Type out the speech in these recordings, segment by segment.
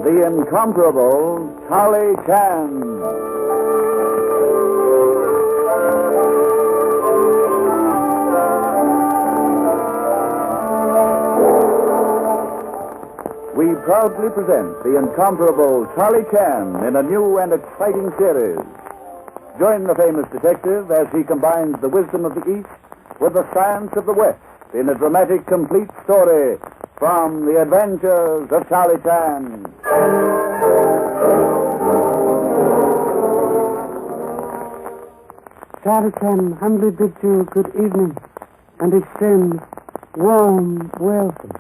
the incomparable Charlie Chan. We proudly present the incomparable Charlie Chan in a new and exciting series. Join the famous detective as he combines the wisdom of the East with the science of the West in a dramatic, complete story from The Adventures of Charlie Chan. Charlie Chan humbly bids you good evening and extends warm welcome.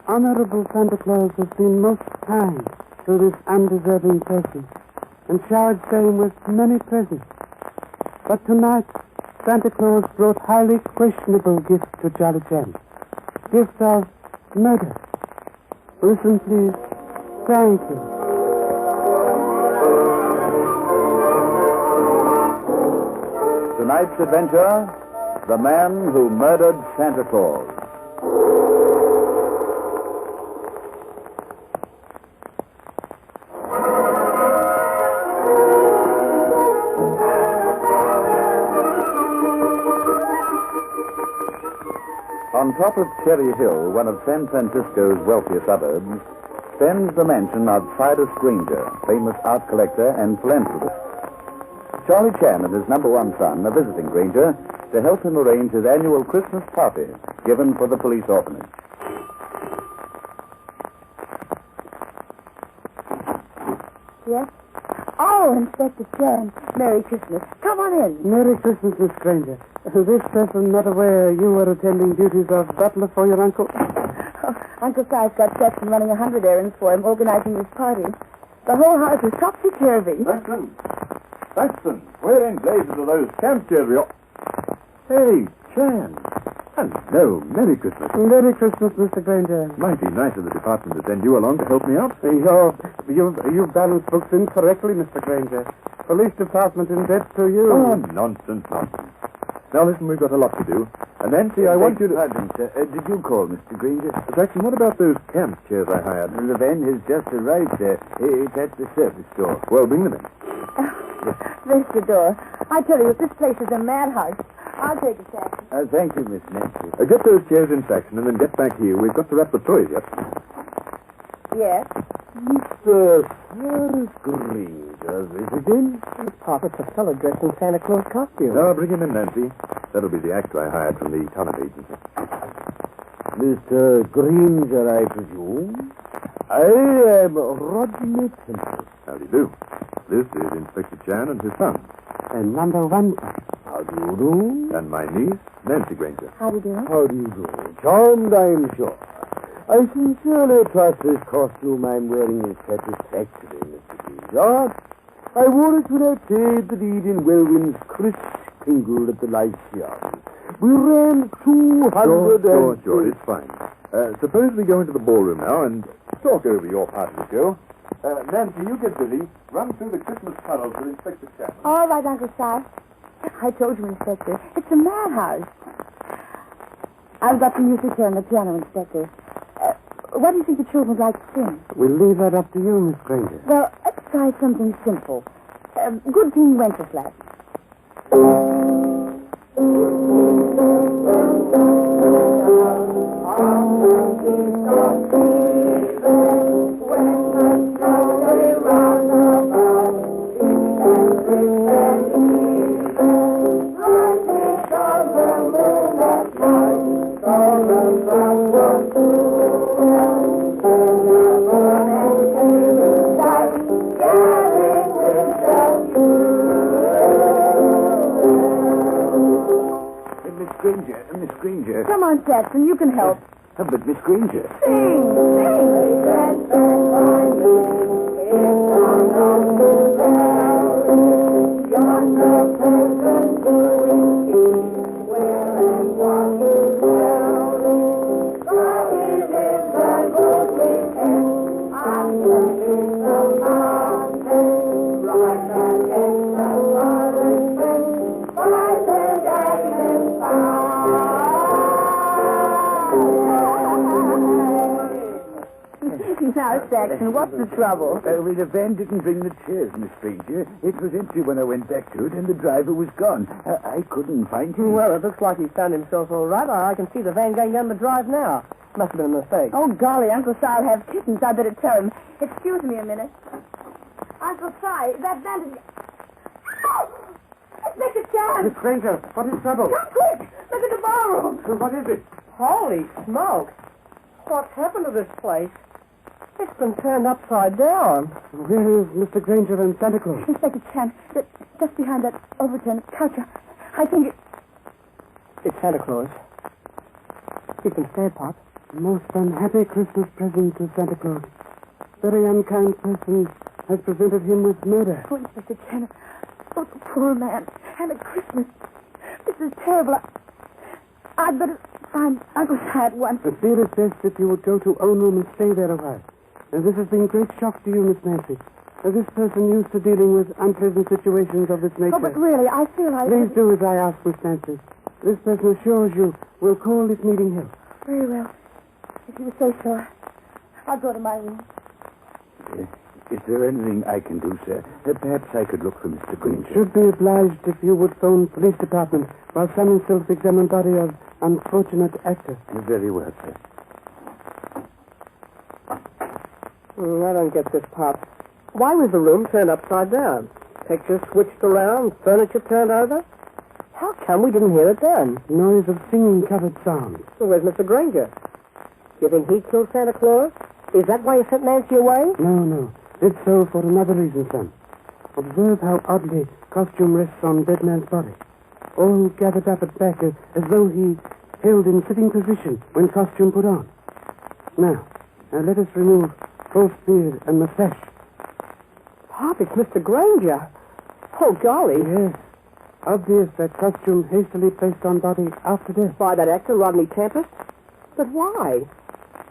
Honorable Santa Claus has been most kind to this undeserving person and showered same with many presents. But tonight, Santa Claus brought highly questionable gifts to Charlie Chan. Gifts of murder. Listen, please. Thank you. Tonight's adventure, the man who murdered Santa Claus. On top of Cherry Hill, one of San Francisco's wealthiest suburbs, stands the mansion of Cyrus Granger, famous art collector and philanthropist. Charlie Chan and his number one son are visiting Granger to help him arrange his annual Christmas party given for the police orphanage. Yes? Oh, Inspector Chan. Merry Christmas. Come on in. Merry Christmas, Miss Granger. This person not aware you were attending duties of butler for your uncle? Oh, Uncle Si's got checks and running 100 errands for him, organizing his party. The whole house is topsy-turvy. Paxton, where in blazes are those camp chairs? Hey, Chan. Hello, Merry Christmas. Merry Christmas, Mr. Granger. Mighty nice of the department to send you along to help me out. You've balanced books incorrectly, Mr. Granger. Police department in debt to you. Oh, nonsense. Now, listen, we've got a lot to do. And Nancy, I want you to... Pardon, sir. Did you call, Mr. Granger? Paxton, what about those camp chairs I hired? The van has just arrived, sir. It's at the service store. Well, bring them in. There's the door. I tell you, if this place is a madhouse, I'll take a taxi. Thank you, Miss Nancy. Get those chairs in section and then get back here. We've got to wrap the toys yet. Yes? Mr. Cyrus Granger visiting? Papa, it's a fellow dressed in Santa Claus costume. Now, bring him in, Nancy. That'll be the actor I hired from the talent agency. Mr. Granger, I presume? I am Rodney Temple. How do you do? This is Inspector Chan and his son. And number one. How do you do? And my niece, Nancy Granger. How do you do? How do you do? Charmed, I'm sure. I sincerely trust this costume I'm wearing is satisfactory, Mr. Granger. I wore it when I played the lead in Welwyn's Chris Kringle at the Lyceum. We ran 200 Sure, it's fine. Suppose we go into the ballroom now and talk over your part of the show. Nancy, you get busy. Run through the Christmas tunnels with Inspector Chan. All right, Uncle Si. I told you, Inspector. It's a madhouse. I've got the music here on the piano, Inspector. What do you think the children would like to sing? We'll leave that up to you, Miss Granger. Well, let's try something simple. Good King Wenceslas. Miss Granger. Come on, Jackson, you can help. But Miss Granger. Now, Saxon, what's the trouble? Well, the van didn't bring the chairs, Miss Granger. It was empty when I went back to it, and the driver was gone. I couldn't find him. Well, it looks like he found himself all right. I can see the van going down the drive now. Must have been a mistake. Oh, golly, Uncle Si'll have kittens. I better tell him. Excuse me a minute. Uncle Si, that van is... Oh! Inspector Chan! Miss Granger, what is trouble? Come quick! Look at the ballroom. What is it? Holy smoke! What's happened to this place? It's been turned upside down. Where is Mr. Granger and Santa Claus? Inspector Chan, just behind that overturned couch. I think It's Santa Claus. He's been stabbed, Pop. Most unhappy Christmas present to Santa Claus. Very unkind person has presented him with murder. Oh, Inspector Chan. Oh, the poor man. And at Christmas. This is terrible. I'd better find Uncle Si at once. I feel it best if you would go to own room and stay there a while. And this has been a great shock to you, Miss Nancy. This person used to dealing with unpleasant situations of this nature. Oh, but really, I feel like... Please do as I ask, Miss Nancy. This person assures you will call this meeting here. Very well. If you say so, I'll go to my room. Is there anything I can do, sir? Perhaps I could look for Mr. Granger. Should be obliged if you would phone police department while some self-examine body of unfortunate actor. Very well, sir. I don't get this, Pop. Why was the room turned upside down? Pictures switched around, furniture turned over? How come we didn't hear it then? Noise of singing-covered sounds. Well, where's Mr. Granger? You think he killed Santa Claus? Is that why you sent Nancy away? No. It's so for another reason, son. Observe how oddly costume rests on dead man's body. All gathered up at back as though he held in sitting position when costume put on. Now let us remove false beard and mustache. Pop, it's Mr. Granger. Oh, golly. Yes. Obvious that costume hastily placed on body after death. By that actor, Rodney Tempest? But why?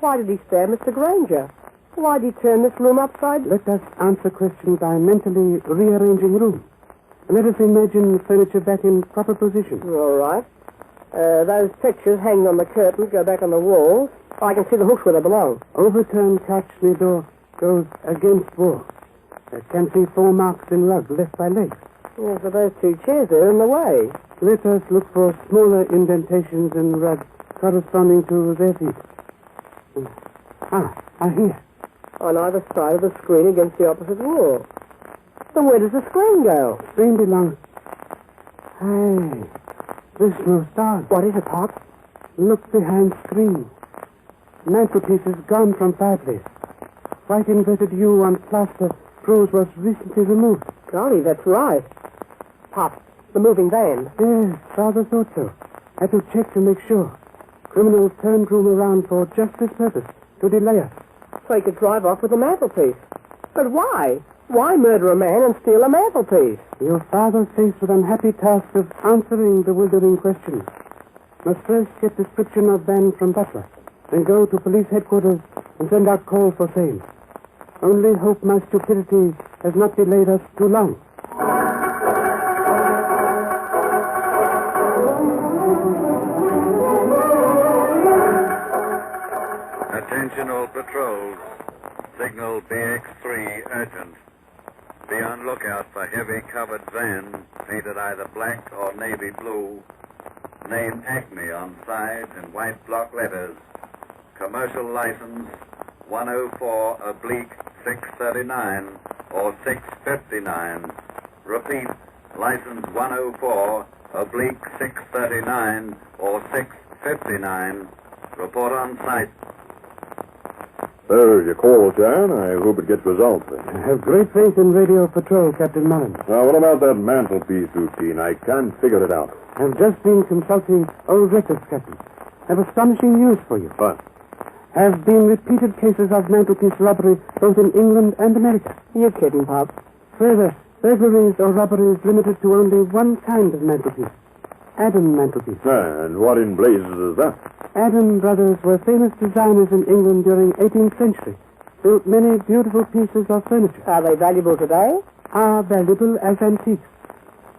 Why did he stab Mr. Granger? Why did he turn this room upside? Let us answer question by mentally rearranging room. Let us imagine furniture back in proper position. All right. Those pictures hanging on the curtains go back on the walls. I can see the hooks where they belong. Overturned couch near door goes against wall. Can see 4 marks in rug left by legs. Yes, but those 2 chairs are in the way. Let us look for smaller indentations in rug corresponding to their feet. Here. On either side of the screen against the opposite wall. Then where does the screen go? Screen belongs... Hey, there's no stars. What is it, Pop? Look behind screen. Mantelpiece is gone from fireplace. White inverted U on plaster proves was recently removed. Golly, that's right. Pop, the moving van. Yes, father thought so. Had to check to make sure. Criminals turned room around for just this purpose, to delay us. So he could drive off with the mantelpiece. But why? Why murder a man and steal a mantelpiece? Your father faced with unhappy task of answering the bewildering questions. Must first get description of van from butler, then go to police headquarters and send out call for sale. Only hope my stupidity has not delayed us too long. Attention all patrols. Signal BX3 urgent. Be on lookout for heavy covered van painted either black or navy blue. Name Acme on side in white block letters. Commercial license 104/639 or 659. Repeat, license 104/639 or 659. Report on site. There's your call, Jan. I hope it gets results. I have great faith in radio patrol, Captain Mullen. Now, what about that mantelpiece routine? I can't figure it out. I've just been consulting old records, Captain. Have astonishing news for you. What? Have been repeated cases of mantelpiece robbery both in England and America. You're kidding, Pop. Further, burglaries or robberies limited to only one kind of mantelpiece. Adam mantelpiece. And what in blazes is that? Adam brothers were famous designers in England during 18th century. Built many beautiful pieces of furniture. Are they valuable today? Are valuable as antiques.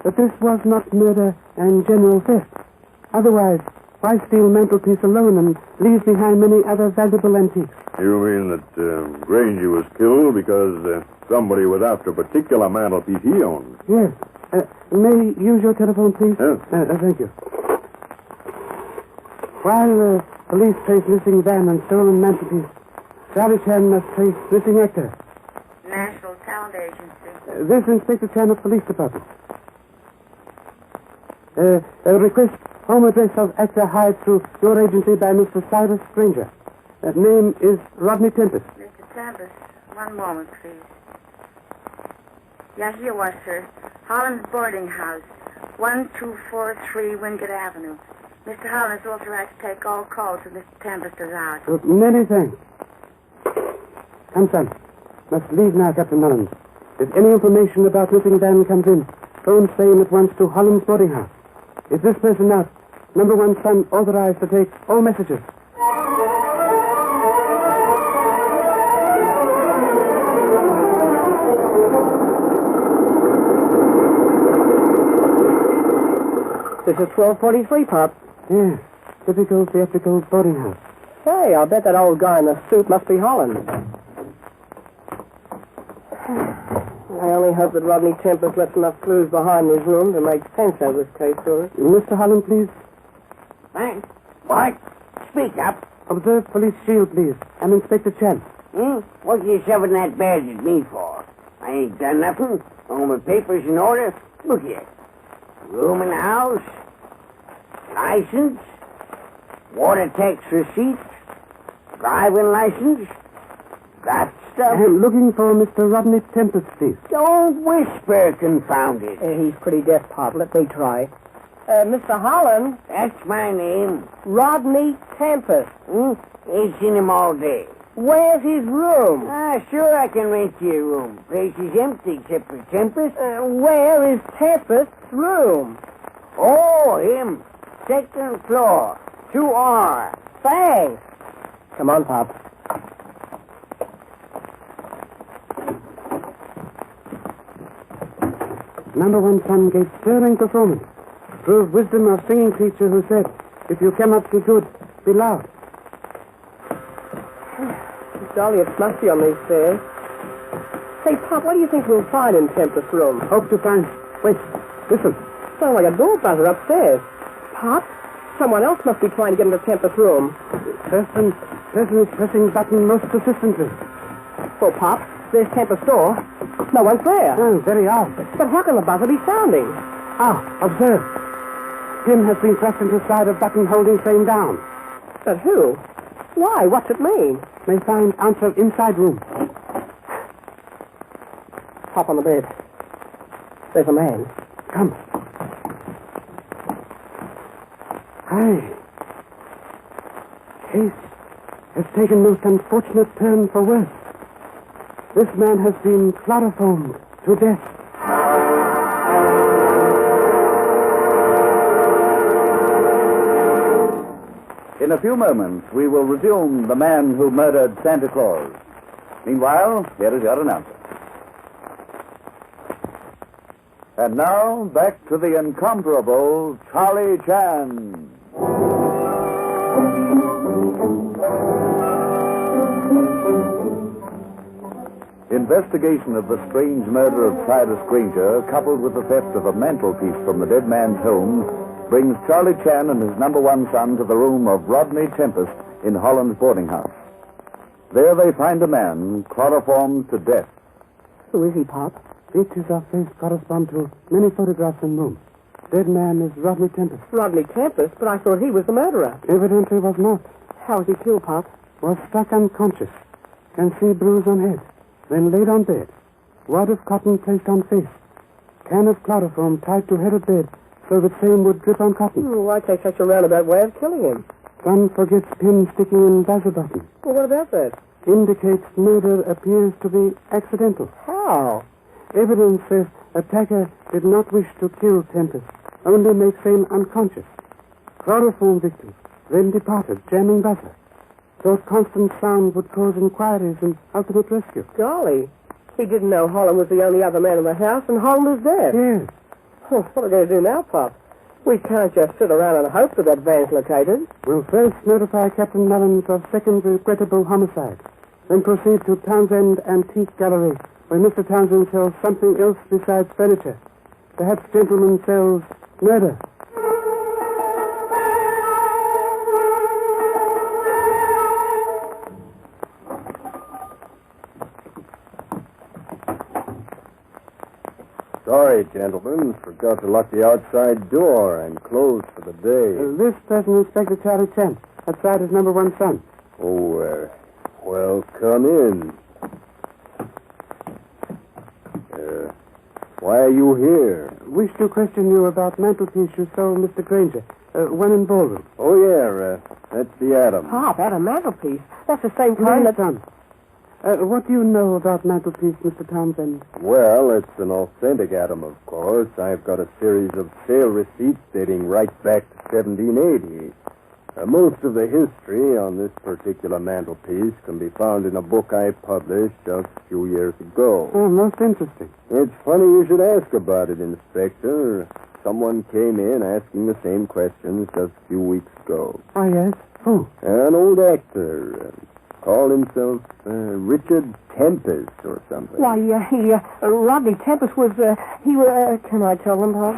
But this was not murder and general theft. Otherwise, Why steal mantelpiece alone and leave behind many other valuable antiques? You mean that Granger was killed because somebody was after a particular mantelpiece he owned? Yes. May I use your telephone, please? Yes. Thank you. While police trace missing van and stolen mantelpiece, Charlie Chan must trace missing actor. National Talent Agency. This Inspector Chan of Police Department. Request home address of actor hired through your agency by Mr. Cyrus Granger. Name is Rodney Tempest. Mr. Tempest, one moment, please. Yeah, here was, sir. Holland's boarding house, 1243 Wingate Avenue. Mr. Holland is authorized to take all calls if Mr. Tempest is out. Many thanks. Come, son. Must leave now, Captain Mullins. If any information about missing van comes in, phone same at once to Holland's boarding house. Is this person out? Number one son authorized to take all messages. This is 1243, Pop. Yes, typical theatrical boarding house. Hey, I'll bet that old guy in the suit must be Holland. I only hope that Rodney Tempest left enough clues behind his room to make sense out of this case for us. Mr. Holland, please. Thanks. What? Speak up. Observe police shield, please. I'm Inspector Chan. What you shoving that badge at me for? I ain't done nothing. All my papers in order. Look here. Room in the house. License. Water tax receipt. Driving license. That stuff. I'm looking for Mr. Rodney Tempest, please. Don't whisper, confound it. He's pretty deaf, Pop. Let me try. Mr. Holland. That's my name. Rodney Tempest. Ain't seen him all day. Where's his room? Sure I can rent you a room. Place is empty except for Tempest. Where is Tempest's room? Oh, him. Second floor. 2R. Thanks. Come on, Pop. Number one son gave stirring performance. Proved wisdom of singing teacher who said, if you cannot be good, be loud. Dolly, it's musty on these stairs. Say, Pop, what do you think we'll find in Tempest's room? Hope to find... Wait, listen. Sounds like a door buzzer upstairs. Pop, someone else must be trying to get into Tempest's room. Person is pressing button most persistently. Well, Pop, there's Tempest's door. No one's there. Oh, very odd. But how can the buzzer be sounding? Observe. Pin has been thrust into side of button holding frame down. But who? Why? What's it mean? May find answer inside room. Pop on the bed. There's a man. Come. Aye. Case has taken most unfortunate turn for worse. This man has been chloroformed to death. In a few moments, we will resume The Man Who Murdered Santa Claus. Meanwhile, here is your announcer. And now, back to the incomparable Charlie Chan. Investigation of the strange murder of Cyrus Granger, coupled with the theft of a mantelpiece from the dead man's home, brings Charlie Chan and his number one son to the room of Rodney Tempest in Holland's boarding house. There they find a man chloroformed to death. Who is he, Pop? Features of face correspond to many photographs in room. Dead man is Rodney Tempest. Rodney Tempest? But I thought he was the murderer. Evidently was not. How was he killed, Pop? Was struck unconscious. Can see bruise on head. Then laid on bed. Wad of cotton placed on face. Can of chloroform tied to head of bed so that same would drip on cotton. Why take such a roundabout way of killing him? Son forgets pin sticking in buzzer button. Well, what about that? Indicates murder appears to be accidental. How? Evidence says attacker did not wish to kill Tempest, only make same unconscious. Chloroform victim, then departed, jamming buzzer. Thought constant sound would cause inquiries and ultimate rescue. Golly. He didn't know Holland was the only other man in the house, and Holland is dead. Yes. Oh, what are we going to do now, Pop? We can't just sit around and hope that that van's located. We'll first notify Captain Mullins of second regrettable homicide. Then proceed to Townsend Antique Gallery, where Mr. Townsend sells something else besides furniture. Perhaps gentleman sells murder. Sorry, gentlemen. Forgot to lock the outside door. I'm closed for the day. This person is Inspector Charlie Chen. Outside is number 1 son. Oh, well, come in. Why are you here? Wish to question you about mantelpiece you sold Mr. Granger. One in ballroom. Oh, yeah, that's the Adam. Pop, that a mantelpiece. That's the same kind that... son. What do you know about mantelpiece, Mr. Townsend? Well, it's an authentic Adam, of course. I've got a series of sale receipts dating right back to 1780. Most of the history on this particular mantelpiece can be found in a book I published just a few years ago. Oh, most interesting. It's funny you should ask about it, Inspector. Someone came in asking the same questions just a few weeks ago. Oh, yes? Who? An old actor. Called himself Richard Tempest or something. Why, Rodney Tempest was, can I tell them, Pop?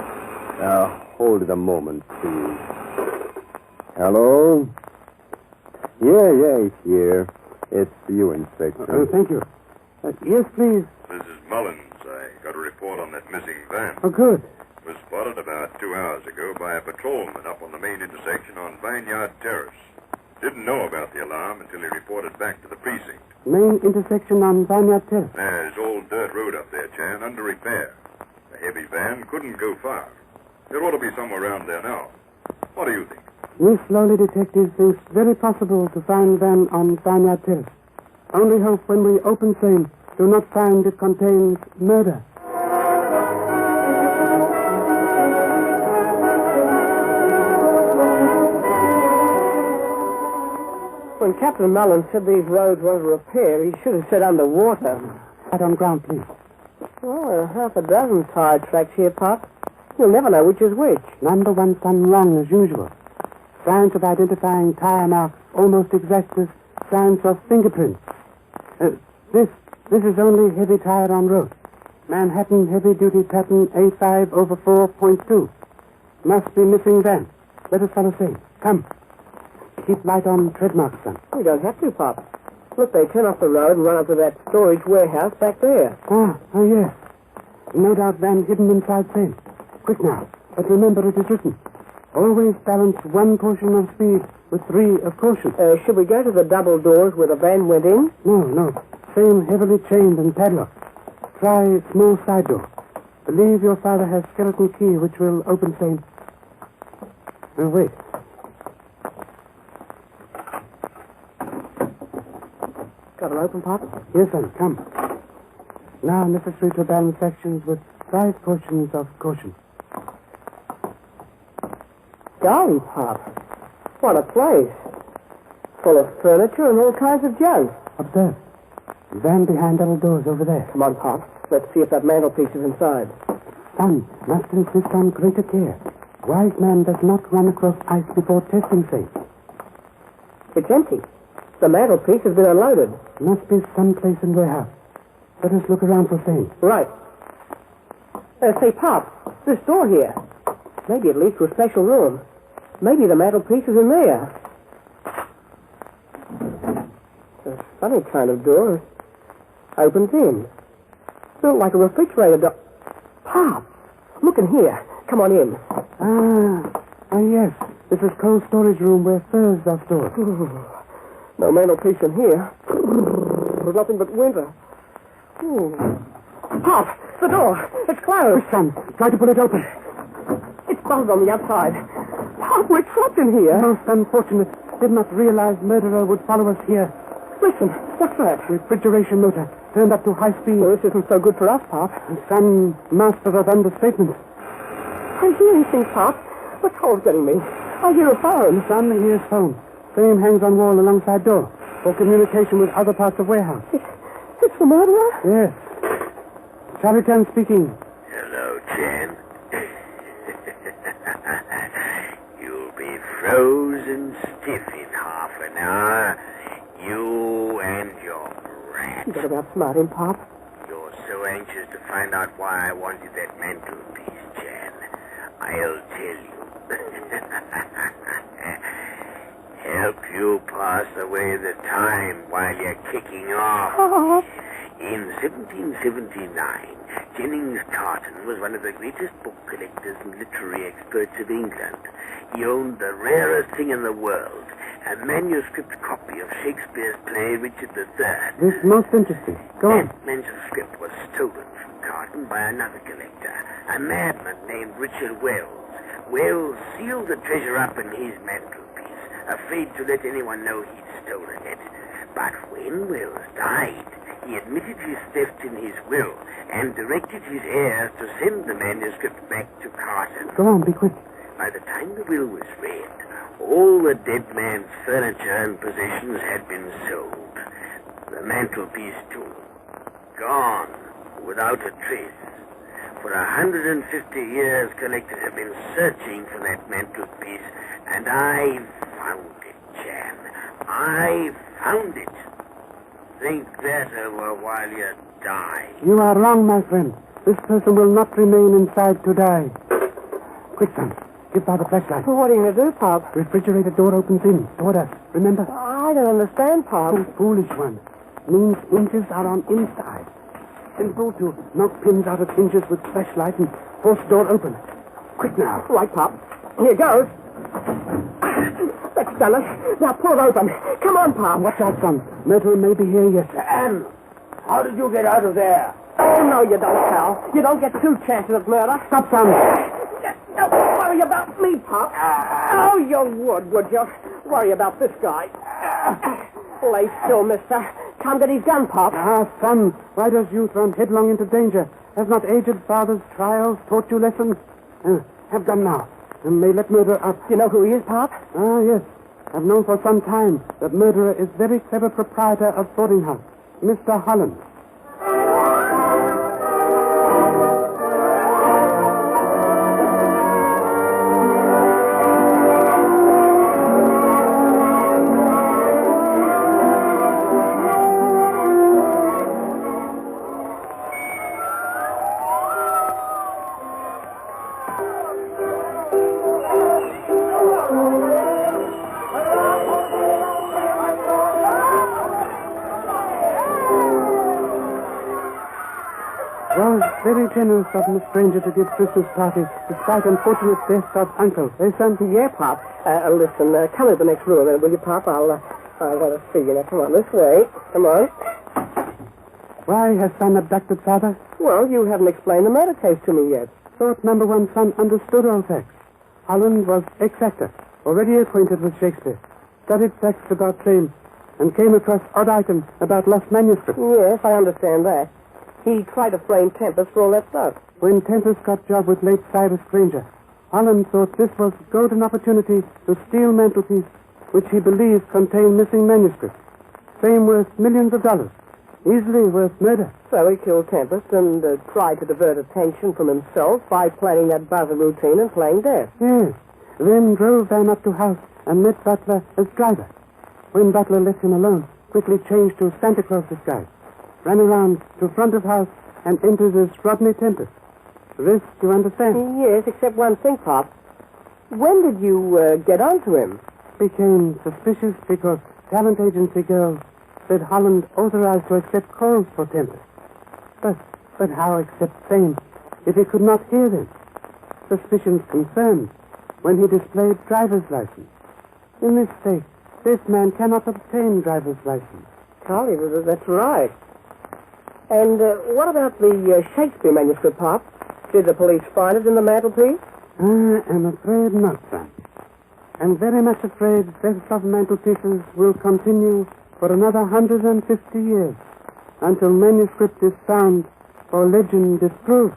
Now, hold it a moment, please. Hello? Yeah, he's here. It's you, Inspector. Thank you. Yes, please. This is Mullins. I got a report on that missing van. Oh, good. It was spotted about 2 hours ago by a patrolman up on the main intersection on Vineyard Terrace. Didn't know about the alarm until he reported back to the precinct. Main intersection on Vineyard Terrace. There's old dirt road up there, Chan, under repair. The heavy van couldn't go far. It ought to be somewhere around there now. What do you think? Miss Slowly Detective thinks very possible to find van on Vineyard Terrace. Only hope when we open same do not find it contains murder. When Captain Mullins said these roads were under repair, he should have said underwater. Right on ground, please. Oh, there are half a dozen tire tracks here, Pop. You'll never know which is which. Number 1 son wrong as usual. Signs of identifying tire marks almost exact as signs of fingerprints. This is only heavy tire on road. Manhattan heavy-duty pattern A5 over 4.2. Must be missing van. Let us follow same. Come. Keep light on tread marks, son. We don't have to, Pop. Look, they turn off the road and run up to that storage warehouse back there. Oh, yes. No doubt van hidden inside same. Quick now. But remember it is written. Always balance 1 portion of speed with 3 of caution. Should we go to the double doors where the van went in? No. Same heavily chained and padlocked. Try small side door. Believe your father has skeleton key which will open same. Wait. Got it open, Pop? Yes, son. Come. Now necessary to balance sections with 5 portions of caution. Golly, Pop. What a place. Full of furniture and all kinds of junk. Observe. Van behind double doors over there. Come on, Pop. Let's see if that mantelpiece is inside. Son, must insist on greater care. Wise man does not run across ice before testing safe. It's empty. The mantelpiece has been unloaded. Must be someplace in warehouse. Let us look around for same. Right. Say, Pop, this door here. Maybe it leads to a special room. Maybe the mantelpiece is in there. It's a funny kind of door. Opens in. Built like a refrigerator door. Pop, look in here. Come on in. Yes. This is cold storage room where furs are stored. No mantelpiece in here. Nothing but winter. Pop, the door. It's closed. Son, try to pull it open. It's bolted on the outside. Pop, we're trapped in here. Most unfortunate. Did not realize murderer would follow us here. Listen, what's that? Refrigeration motor. Turned up to high speed. Well, this isn't so good for us, Pop. Son, master of understatement. I hear anything, Pop. The cold's getting me. I hear a phone. Son hears phone. Same hangs on wall alongside door. For communication with other parts of warehouse. It's the murderer? Yes. Charlie Chan speaking. Hello, Chan. Frozen stiff in half an hour. You and your brat. You better not smart him, Pop. You're so anxious to find out why I wanted that mantelpiece, Jan. I'll tell you. Help you pass away the time while you're kicking off. In 1779, Jennings Carton was one of the greatest book collectors and literary experts of England. He owned the rarest thing in the world, a manuscript copy of Shakespeare's play Richard III. This is most interesting. Go on. That manuscript was stolen from Carton by another collector, a madman named Richard Wells. Wells sealed the treasure up in his mantelpiece, afraid to let anyone know he'd stolen it. But when Wells died, he admitted his theft in his will and directed his heirs to send the manuscript back to Carton. Go on, be quick. By the time the will was read, all the dead man's furniture and possessions had been sold. The mantelpiece, too, gone without a trace. For 150 years, collectors have been searching for that mantelpiece, and I found it, Jan. I found it. Think that over while you die. You are wrong, my friend. This person will not remain inside to die. Quick, son. Give Bob a flashlight. Well, what are you going to do, Pop? Refrigerator door opens in. Toward us. Remember? I don't understand, Pop. You foolish one. Means hinges are on inside. Simple to knock pins out of hinges with flashlight and force door open. Quick now. Right, Pop. Here goes. That's done it. Now pull it open. Come on, Pop. Watch out, son. Murderer may be here yet. Anne, how did you get out of there? Oh, no, you don't, pal. You don't get two chances at murder. Stop, son. Don't worry about me, Pop. Oh, you would you? Worry about this guy. Lay still, mister. Come get his gun, Pop. Ah, son. Why does youth run headlong into danger? Has not aged father's trials taught you lessons? Have gun now. And may let murderer up. You know who he is, Pop? Ah, yes. I've known for some time that murderer is very clever proprietor of boarding house, Mr. Holland. Very generous of the stranger to give Christmas party, despite unfortunate death of uncle. Eh, son? Yeah, Pop. Listen, come into the next room, will you, Pop? I'll let us see you now. Come on, this way. Come on. Why has son abducted father? Well, you haven't explained the murder case to me yet. Thought number one son understood all facts. Holland was ex-actor, already acquainted with Shakespeare, studied facts about fame, and came across odd items about lost manuscripts. Yes, I understand that. He tried to frame Tempest for all that stuff. When Tempest got job with late Cyrus Granger, Holland thought this was golden opportunity to steal mantelpiece, which he believed contained missing manuscripts. Fame worth millions of dollars. Easily worth murder. So he killed Tempest and tried to divert attention from himself by planning that buzzer routine and playing dead. Yes. Then drove Van up to house and met Butler as driver. When Butler left him alone, quickly changed to Santa Claus disguise. Ran around to front of house and enters as Rodney Tempest. The rest you understand? Yes, except one thing, Pop. When did you get onto him? Became suspicious because talent agency girls said Holland authorized to accept calls for Tempest. But how accept fame if he could not hear them? Suspicions confirmed when he displayed driver's license. In this state, this man cannot obtain driver's license. Golly, that's right. And what about the Shakespeare manuscript, Pop? Did the police find it in the mantelpiece? I am afraid not, son. I'm very much afraid thefts of mantelpieces will continue for another 150 years until manuscript is found or legend disproved.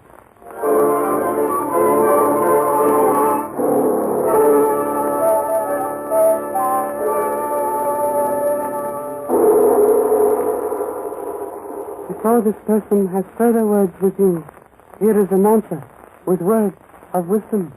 Before this person has further words with you, here is an answer with words of wisdom.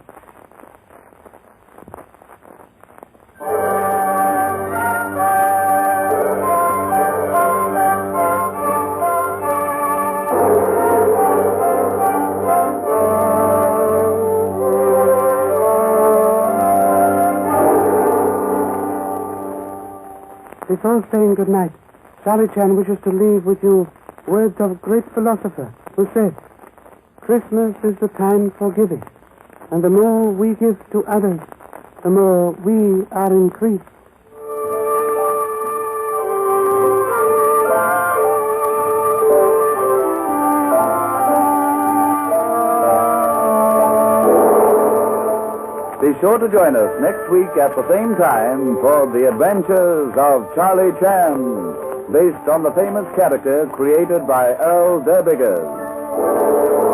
before saying good night, Charlie Chan wishes to leave with you words of a great philosopher who said, Christmas is the time for giving, and the more we give to others, the more we are increased. Be sure to join us next week at the same time for The Adventures of Charlie Chan, based on the famous character created by Earl Derbiggers.